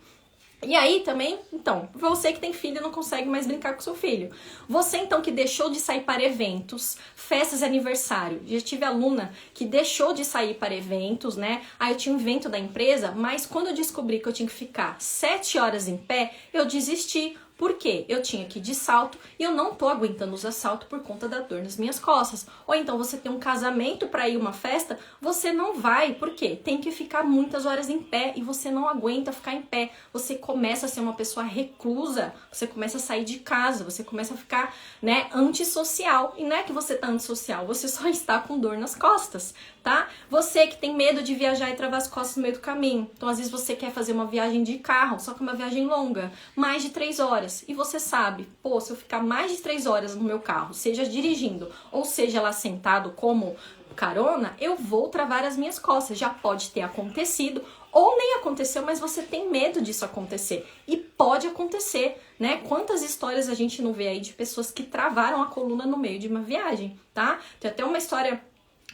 E aí também, então, você que tem filho e não consegue mais brincar com seu filho. Você então que deixou de sair para eventos, festas de aniversário. Já tive aluna que deixou de sair para eventos, né? Aí eu tinha um evento da empresa, mas quando eu descobri que eu tinha que ficar 7 horas em pé, eu desisti. Por quê? Eu tinha que ir de salto e eu não tô aguentando usar salto por conta da dor nas minhas costas. Ou então você tem um casamento para ir uma festa, você não vai. Por quê? Tem que ficar muitas horas em pé e você não aguenta ficar em pé. Você começa a ser uma pessoa reclusa, você começa a sair de casa, você começa a ficar, né, antissocial. E não é que você tá antissocial, você só está com dor nas costas, tá? Você que tem medo de viajar e travar as costas no meio do caminho. Então às vezes você quer fazer uma viagem de carro, só que uma viagem longa, mais de 3 horas. E você sabe, pô, se eu ficar mais de 3 horas no meu carro, seja dirigindo ou seja lá sentado como carona, eu vou travar as minhas costas. Já pode ter acontecido ou nem aconteceu, mas você tem medo disso acontecer. E pode acontecer, né? Quantas histórias a gente não vê aí de pessoas que travaram a coluna no meio de uma viagem, tá? Tem até uma história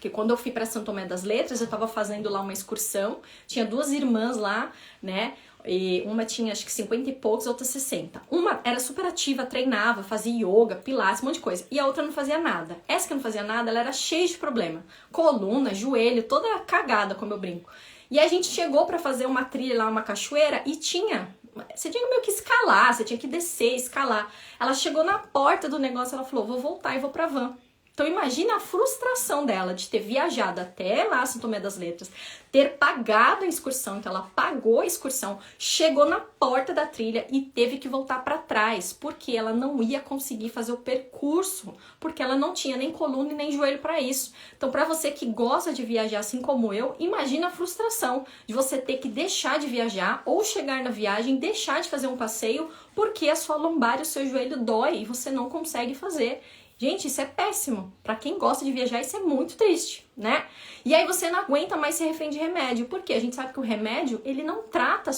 que quando eu fui para São Tomé das Letras, eu tava fazendo lá uma excursão, tinha 2 irmãs lá, né? E uma tinha acho que 50 e poucos, a outra 60. Uma era super ativa, treinava, fazia yoga, pilates, um monte de coisa. E a outra não fazia nada. Essa que não fazia nada, ela era cheia de problema. Coluna, joelho, toda cagada, como eu brinco. E a gente chegou pra fazer uma trilha lá, uma cachoeira, e você tinha meio que escalar, você tinha que descer, escalar. Ela chegou na porta do negócio, ela falou, vou voltar e vou pra van. Então imagina a frustração dela de ter viajado até lá, São Tomé das Letras, ter pagado a excursão, então ela pagou a excursão, chegou na porta da trilha e teve que voltar para trás, porque ela não ia conseguir fazer o percurso, porque ela não tinha nem coluna e nem joelho para isso. Então para você que gosta de viajar assim como eu, imagina a frustração de você ter que deixar de viajar ou chegar na viagem, deixar de fazer um passeio, porque a sua lombar e o seu joelho dói e você não consegue fazer. Gente, isso é péssimo. Pra quem gosta de viajar, isso é muito triste, né? E aí você não aguenta mais ser refém de remédio. Por quê? A gente sabe que o remédio, ele não trata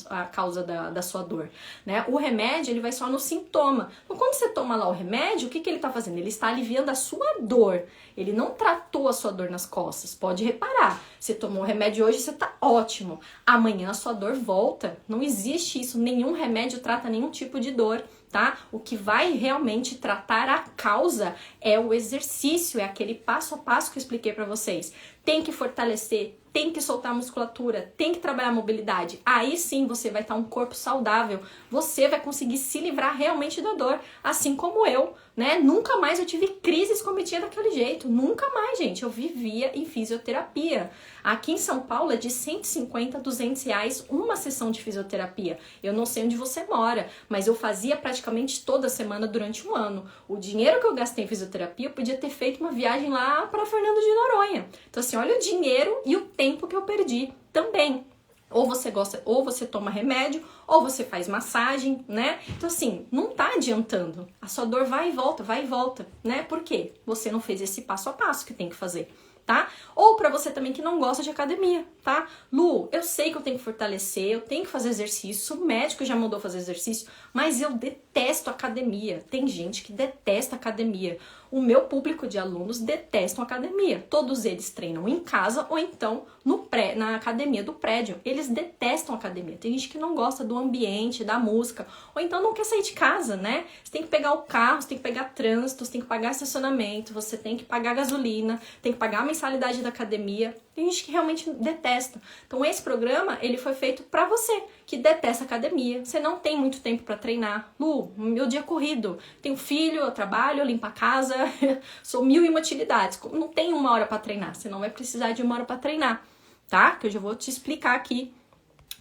a causa da sua dor, né? O remédio, ele vai só no sintoma. Então, quando você toma lá o remédio, o que ele tá fazendo? Ele está aliviando a sua dor. Ele não tratou a sua dor nas costas. Pode reparar. Você tomou o remédio hoje, você tá ótimo. Amanhã a sua dor volta. Não existe isso. Nenhum remédio trata nenhum tipo de dor. Tá? O que vai realmente tratar a causa é o exercício, é aquele passo a passo que eu expliquei para vocês. Tem que fortalecer, tem que soltar a musculatura, tem que trabalhar a mobilidade. Aí sim você vai estar um corpo saudável, você vai conseguir se livrar realmente da dor, assim como eu, né? Nunca mais eu tive crises como eu tinha daquele jeito, nunca mais, gente. Eu vivia em fisioterapia. Aqui em São Paulo é de 150 a 200 reais uma sessão de fisioterapia. Eu não sei onde você mora, mas eu fazia praticamente toda semana durante um ano. O dinheiro que eu gastei em fisioterapia, eu podia ter feito uma viagem lá para Fernando de Noronha. Então assim, olha o dinheiro e o tempo que eu perdi também. Ou você gosta, ou você toma remédio, ou você faz massagem, né? Então assim, não tá adiantando. A sua dor vai e volta, né? Por quê? Você não fez esse passo a passo que tem que fazer. tá? Ou pra você também que não gosta de academia, tá? Lu, eu sei que eu tenho que fortalecer, eu tenho que fazer exercício, o médico já mandou fazer exercício, mas eu detesto academia. Tem gente que detesta academia. O meu público de alunos detestam academia. Todos eles treinam em casa ou então na academia do prédio. Eles detestam academia. Tem gente que não gosta do ambiente, da música, ou então não quer sair de casa, né? Você tem que pegar o carro, você tem que pegar trânsito, você tem que pagar estacionamento, você tem que pagar gasolina, tem que pagar a mensalidade da academia. Tem gente que realmente detesta. Então esse programa, ele foi feito pra você que detesta academia. Você não tem muito tempo pra treinar. Lu, meu dia é corrido. Tenho filho, eu trabalho, eu limpo a casa, sou mil e uma utilidades. Não tem uma hora pra treinar. Você não vai precisar de uma hora pra treinar, tá? Que eu já vou te explicar aqui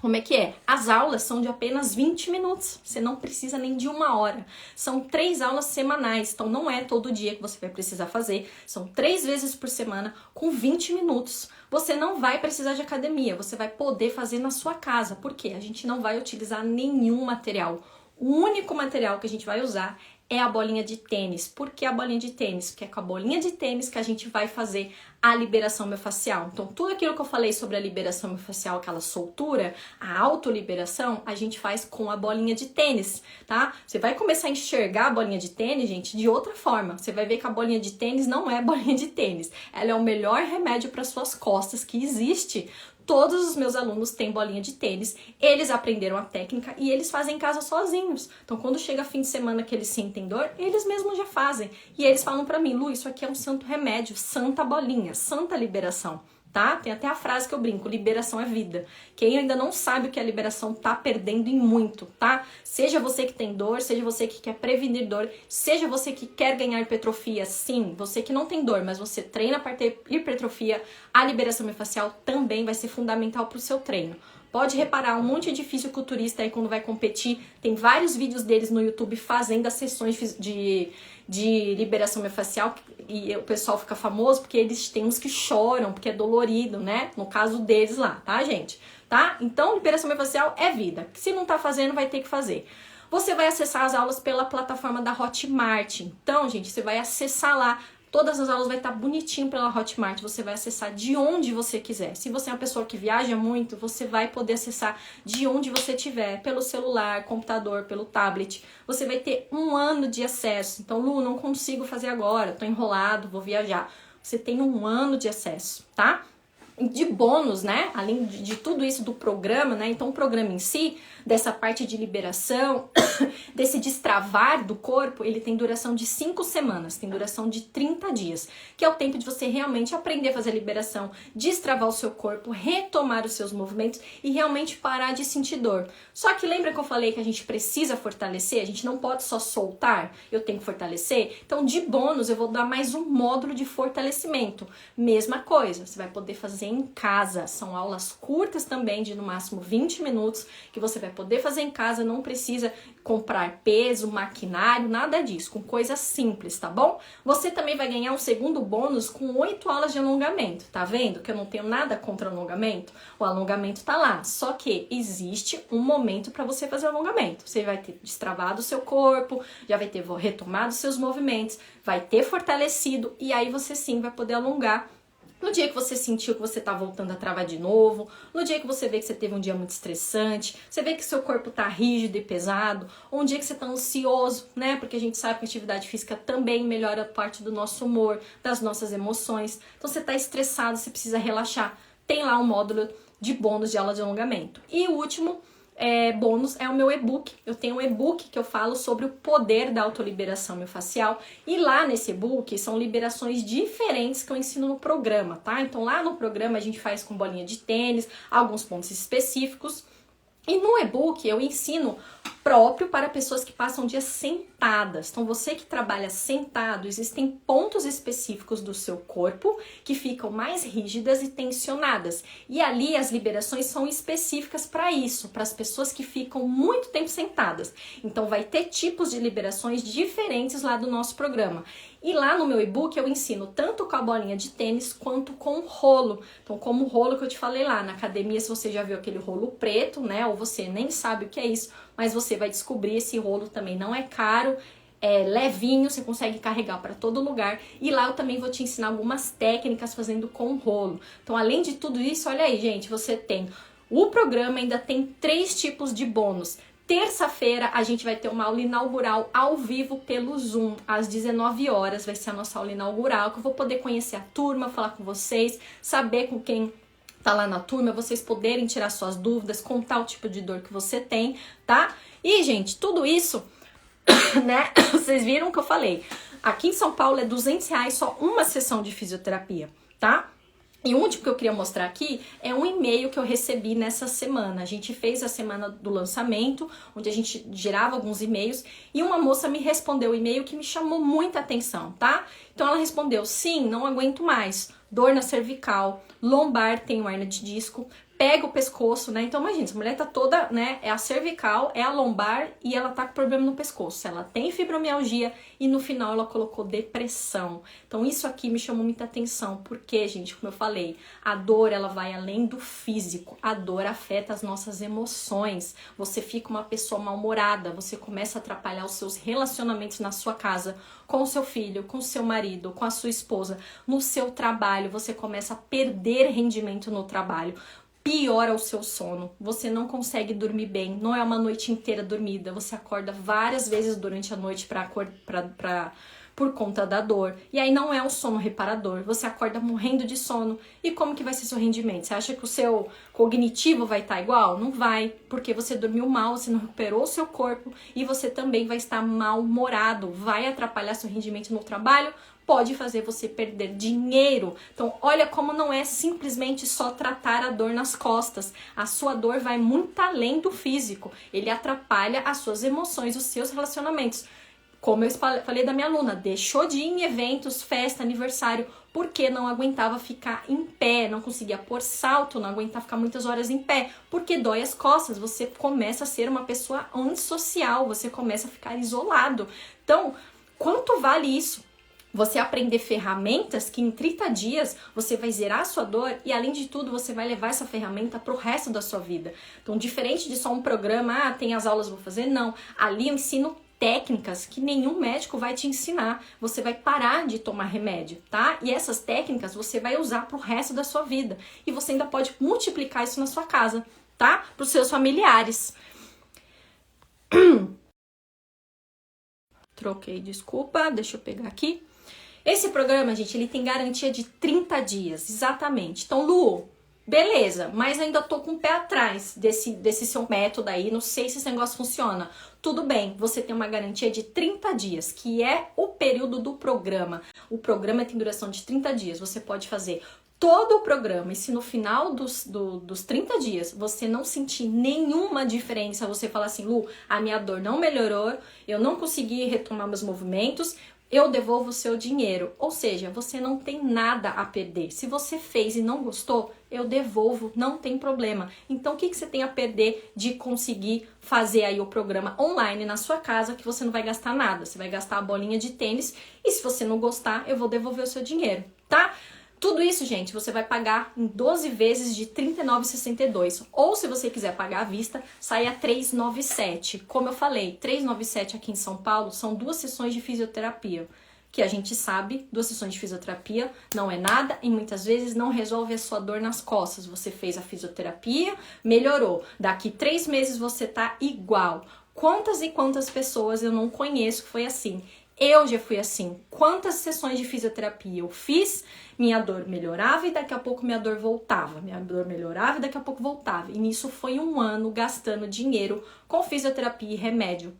como é que é. As aulas são de apenas 20 minutos. Você não precisa nem de uma hora. São 3 aulas semanais. Então não é todo dia que você vai precisar fazer. São 3 vezes por semana com 20 minutos. Você não vai precisar de academia. Você vai poder fazer na sua casa. Por quê? A gente não vai utilizar nenhum material. O único material que a gente vai usar é a bolinha de tênis. Por que a bolinha de tênis? Porque é com a bolinha de tênis que a gente vai fazer a liberação miofascial. Então, tudo aquilo que eu falei sobre a liberação miofascial, aquela soltura, a autoliberação, a gente faz com a bolinha de tênis, tá? Você vai começar a enxergar a bolinha de tênis, gente, de outra forma. Você vai ver que a bolinha de tênis não é bolinha de tênis. Ela é o melhor remédio para suas costas que existe. Todos os meus alunos têm bolinha de tênis, eles aprenderam a técnica e eles fazem em casa sozinhos. Então, quando chega fim de semana que eles sentem dor, eles mesmos já fazem. E eles falam pra mim, Lu, isso aqui é um santo remédio, santa bolinha, santa liberação, tá? Tem até a frase que eu brinco, liberação é vida. Quem ainda não sabe o que é liberação tá perdendo em muito, tá? Seja você que tem dor, seja você que quer prevenir dor, seja você que quer ganhar hipertrofia, sim, você que não tem dor, mas você treina para ter hipertrofia, a liberação miofascial também vai ser fundamental pro seu treino. Pode reparar, um monte de fisiculturista aí quando vai competir, tem vários vídeos deles no YouTube fazendo as sessões de liberação miofascial e o pessoal fica famoso porque eles têm uns que choram, porque é dolorido, né? No caso deles lá, tá, gente? Tá? Então, liberação miofascial é vida. Se não tá fazendo, vai ter que fazer. Você vai acessar as aulas pela plataforma da Hotmart. Então, gente, você vai acessar lá. Todas as aulas vai estar bonitinho pela Hotmart, você vai acessar de onde você quiser. Se você é uma pessoa que viaja muito, você vai poder acessar de onde você estiver, pelo celular, computador, pelo tablet. Você vai ter 1 ano de acesso. Então, Lu, não consigo fazer agora, tô enrolado, vou viajar. Você tem 1 ano de acesso, tá? De bônus, né? Além de tudo isso do programa, né? Então, o programa em si, dessa parte de liberação, desse destravar do corpo, ele tem duração de 5 semanas, tem duração de 30 dias, que é o tempo de você realmente aprender a fazer a liberação, destravar o seu corpo, retomar os seus movimentos e realmente parar de sentir dor. Só que lembra que eu falei que a gente precisa fortalecer? A gente não pode só soltar, eu tenho que fortalecer? Então, de bônus, eu vou dar mais um módulo de fortalecimento. Mesma coisa, você vai poder fazer em casa. São aulas curtas também, de no máximo 20 minutos, que você vai poder fazer em casa, não precisa comprar peso, maquinário, nada disso, com coisas simples, tá bom? Você também vai ganhar um segundo bônus com 8 aulas de alongamento, tá vendo? Que eu não tenho nada contra alongamento, o alongamento tá lá, só que existe um momento para você fazer o alongamento. Você vai ter destravado o seu corpo, já vai ter retomado os seus movimentos, vai ter fortalecido e aí você sim vai poder alongar. No dia que você sentiu que você tá voltando a travar de novo, no dia que você vê que você teve um dia muito estressante, você vê que seu corpo tá rígido e pesado, ou um dia que você tá ansioso, né? Porque a gente sabe que a atividade física também melhora parte do nosso humor, das nossas emoções. Então você tá estressado, você precisa relaxar. Tem lá um módulo de bônus de aula de alongamento. E o último bônus é o meu e-book. Eu tenho um e-book que eu falo sobre o poder da autoliberação miofascial e lá nesse e-book são liberações diferentes que eu ensino no programa, tá? Então lá no programa a gente faz com bolinha de tênis, alguns pontos específicos e no e-book eu ensino próprio para pessoas que passam dias sentadas. Então, você que trabalha sentado, existem pontos específicos do seu corpo que ficam mais rígidas e tensionadas. E ali as liberações são específicas para isso, para as pessoas que ficam muito tempo sentadas. Então, vai ter tipos de liberações diferentes lá do nosso programa. E lá no meu e-book eu ensino tanto com a bolinha de tênis quanto com o rolo. Então, como o rolo que eu te falei lá na academia, se você já viu aquele rolo preto, né? Ou você nem sabe o que é isso, mas você vai descobrir, esse rolo também não é caro. levinho, você consegue carregar para todo lugar. E lá eu também vou te ensinar algumas técnicas fazendo com rolo. Então, além de tudo isso, olha aí, gente, você tem o programa, ainda tem 3 tipos de bônus. Terça-feira a gente vai ter uma aula inaugural ao vivo pelo Zoom, às 19 horas, vai ser a nossa aula inaugural, que eu vou poder conhecer a turma, falar com vocês, saber com quem tá lá na turma, vocês poderem tirar suas dúvidas, contar o tipo de dor que você tem, tá? E, gente, tudo isso, né, vocês viram o que eu falei. Aqui em São Paulo é R$200 só uma sessão de fisioterapia, tá? E o último que eu queria mostrar aqui é um e-mail que eu recebi nessa semana. A gente fez a semana do lançamento, onde a gente gerava alguns e-mails, e uma moça me respondeu o e-mail que me chamou muita atenção, tá? Então ela respondeu: sim, não aguento mais, dor na cervical, lombar, tenho hernia de disco, pega o pescoço, né? Então imagina, essa mulher tá toda, né? É a cervical, é a lombar e ela tá com problema no pescoço. Ela tem fibromialgia e no final ela colocou depressão. Então isso aqui me chamou muita atenção, porque, gente, como eu falei, a dor ela vai além do físico. A dor afeta as nossas emoções. Você fica uma pessoa mal-humorada, você começa a atrapalhar os seus relacionamentos na sua casa, com o seu filho, com o seu marido, com a sua esposa, no seu trabalho, você começa a perder rendimento no trabalho. Piora o seu sono, você não consegue dormir bem, não é uma noite inteira dormida, você acorda várias vezes durante a noite por conta da dor, e aí não é um sono reparador, você acorda morrendo de sono, e como que vai ser seu rendimento? Você acha que o seu cognitivo vai estar igual? Não vai, porque você dormiu mal, você não recuperou o seu corpo, e você também vai estar mal-humorado, vai atrapalhar seu rendimento no trabalho, pode fazer você perder dinheiro. Então, olha como não é simplesmente só tratar a dor nas costas. A sua dor vai muito além do físico. Ele atrapalha as suas emoções, os seus relacionamentos. Como eu falei da minha aluna, deixou de ir em eventos, festa, aniversário, porque não aguentava ficar em pé, não conseguia pôr salto, não aguentava ficar muitas horas em pé, porque dói as costas, você começa a ser uma pessoa antissocial, você começa a ficar isolado. Então, quanto vale isso? Você aprender ferramentas que em 30 dias você vai zerar a sua dor e, além de tudo, você vai levar essa ferramenta pro resto da sua vida. Então, diferente de só um programa, tem as aulas, vou fazer, não. Ali eu ensino técnicas que nenhum médico vai te ensinar. Você vai parar de tomar remédio, tá? E essas técnicas você vai usar pro resto da sua vida. E você ainda pode multiplicar isso na sua casa, tá? Pros seus familiares. Troquei, desculpa, deixa eu pegar aqui. Esse programa, gente, ele tem garantia de 30 dias, exatamente. Então, Lu, beleza, mas ainda tô com o pé atrás desse seu método aí, não sei se esse negócio funciona. Tudo bem, você tem uma garantia de 30 dias, que é o período do programa. O programa tem duração de 30 dias, você pode fazer todo o programa, e se no final dos 30 dias você não sentir nenhuma diferença, você falar assim: Lu, a minha dor não melhorou, eu não consegui retomar meus movimentos, eu devolvo o seu dinheiro. Ou seja, você não tem nada a perder. Se você fez e não gostou, eu devolvo, não tem problema. Então, o que você tem a perder de conseguir fazer aí o programa online na sua casa, que você não vai gastar nada? Você vai gastar a bolinha de tênis e, se você não gostar, eu vou devolver o seu dinheiro, tá? Tudo isso, gente, você vai pagar em 12 vezes de R$ 39,62. Ou, se você quiser pagar à vista, sai a R$ 397. Como eu falei, R$ 397 aqui em São Paulo são 2 sessões de fisioterapia. Que a gente sabe, 2 sessões de fisioterapia não é nada e muitas vezes não resolve a sua dor nas costas. Você fez a fisioterapia, melhorou. Daqui 3 meses você tá igual. Quantas e quantas pessoas eu não conheço que foi assim? Eu já fui assim. Quantas sessões de fisioterapia eu fiz, minha dor melhorava e daqui a pouco minha dor voltava. Minha dor melhorava e daqui a pouco voltava. E nisso foi 1 ano gastando dinheiro com fisioterapia e remédio.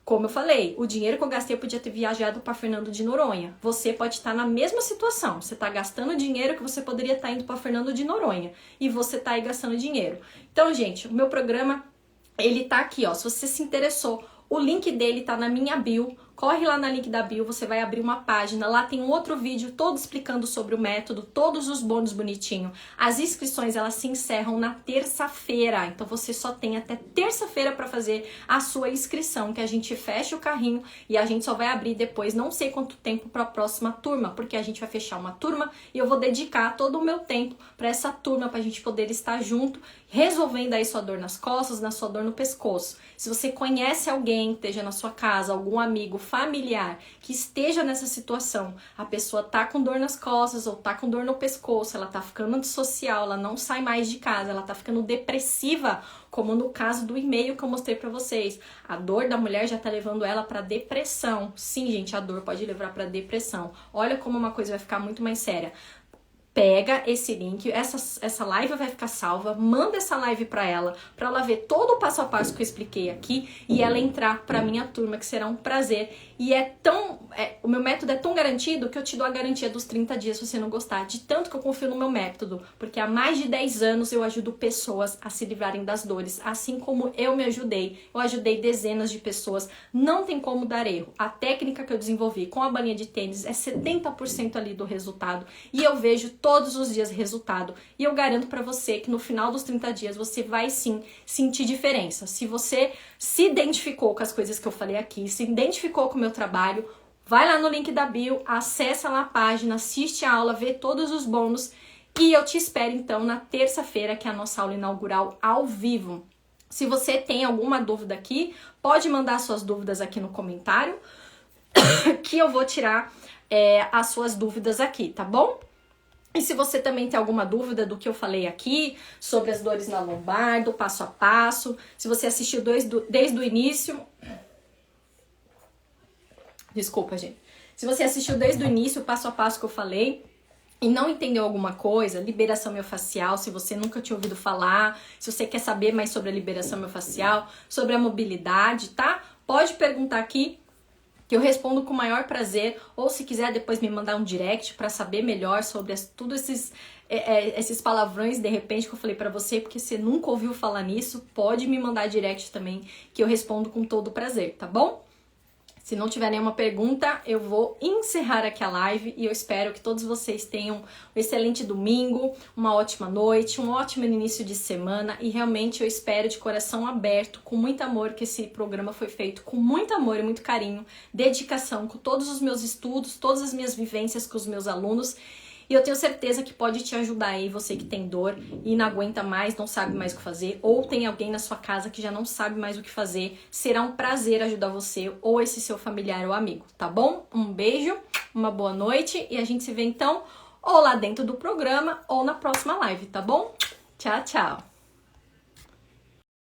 Como eu falei, o dinheiro que eu gastei eu podia ter viajado para Fernando de Noronha. Você pode estar na mesma situação. Você está gastando dinheiro que você poderia estar indo para Fernando de Noronha. E você está aí gastando dinheiro. Então, gente, o meu programa, ele tá aqui, ó. Se você se interessou, o link dele tá na minha bio. Corre lá na link da bio, você vai abrir uma página. Lá tem um outro vídeo todo explicando sobre o método, todos os bônus bonitinho. As inscrições, elas se encerram na terça-feira. Então, você só tem até terça-feira para fazer a sua inscrição, que a gente fecha o carrinho e a gente só vai abrir depois, não sei quanto tempo, para a próxima turma, porque a gente vai fechar uma turma e eu vou dedicar todo o meu tempo para essa turma, para a gente poder estar junto, resolvendo aí sua dor nas costas, na sua dor no pescoço. Se você conhece alguém que esteja na sua casa, algum amigo, familiar que esteja nessa situação, a pessoa tá com dor nas costas ou tá com dor no pescoço, ela tá ficando antissocial, ela não sai mais de casa, ela tá ficando depressiva, como no caso do e-mail que eu mostrei pra vocês. A dor da mulher já tá levando ela pra depressão. Sim, gente, a dor pode levar pra depressão. Olha como uma coisa vai ficar muito mais séria. Pega esse link, essa live vai ficar salva, manda essa live pra ela ver todo o passo a passo que eu expliquei aqui e ela entrar pra minha turma, que será um prazer. E o meu método é tão garantido que eu te dou a garantia dos 30 dias se você não gostar, de tanto que eu confio no meu método, porque há mais de 10 anos eu ajudo pessoas a se livrarem das dores, assim como eu me ajudei. Eu ajudei dezenas de pessoas, não tem como dar erro. A técnica que eu desenvolvi com a balinha de tênis é 70% ali do resultado e eu vejo todos os dias resultado. E eu garanto pra você que no final dos 30 dias você vai sim sentir diferença. Se você se identificou com as coisas que eu falei aqui, se identificou com o meu trabalho, vai lá no link da bio, acessa lá a página, assiste a aula, vê todos os bônus e eu te espero então na terça-feira, que é a nossa aula inaugural ao vivo. Se você tem alguma dúvida aqui, pode mandar suas dúvidas aqui no comentário que eu vou tirar as suas dúvidas aqui, tá bom? E se você também tem alguma dúvida do que eu falei aqui, sobre as dores na lombar, do passo a passo, se você assistiu desde o início... Desculpa, gente. Se você assistiu desde o início, o passo a passo que eu falei, e não entendeu alguma coisa, liberação miofascial, se você nunca tinha ouvido falar, se você quer saber mais sobre a liberação miofascial, sobre a mobilidade, tá? Pode perguntar aqui, que eu respondo com o maior prazer, ou se quiser depois me mandar um direct para saber melhor sobre todos esses palavrões de repente que eu falei para você, porque você nunca ouviu falar nisso, pode me mandar direct também, que eu respondo com todo prazer, tá bom? Se não tiver nenhuma pergunta, eu vou encerrar aqui a live e eu espero que todos vocês tenham um excelente domingo, uma ótima noite, um ótimo início de semana e realmente eu espero de coração aberto, com muito amor, que esse programa foi feito com muito amor e muito carinho, dedicação, com todos os meus estudos, todas as minhas vivências com os meus alunos. E eu tenho certeza que pode te ajudar aí, você que tem dor e não aguenta mais, não sabe mais o que fazer, ou tem alguém na sua casa que já não sabe mais o que fazer. Será um prazer ajudar você ou esse seu familiar ou amigo, tá bom? Um beijo, uma boa noite e a gente se vê então ou lá dentro do programa ou na próxima live, tá bom? Tchau, tchau!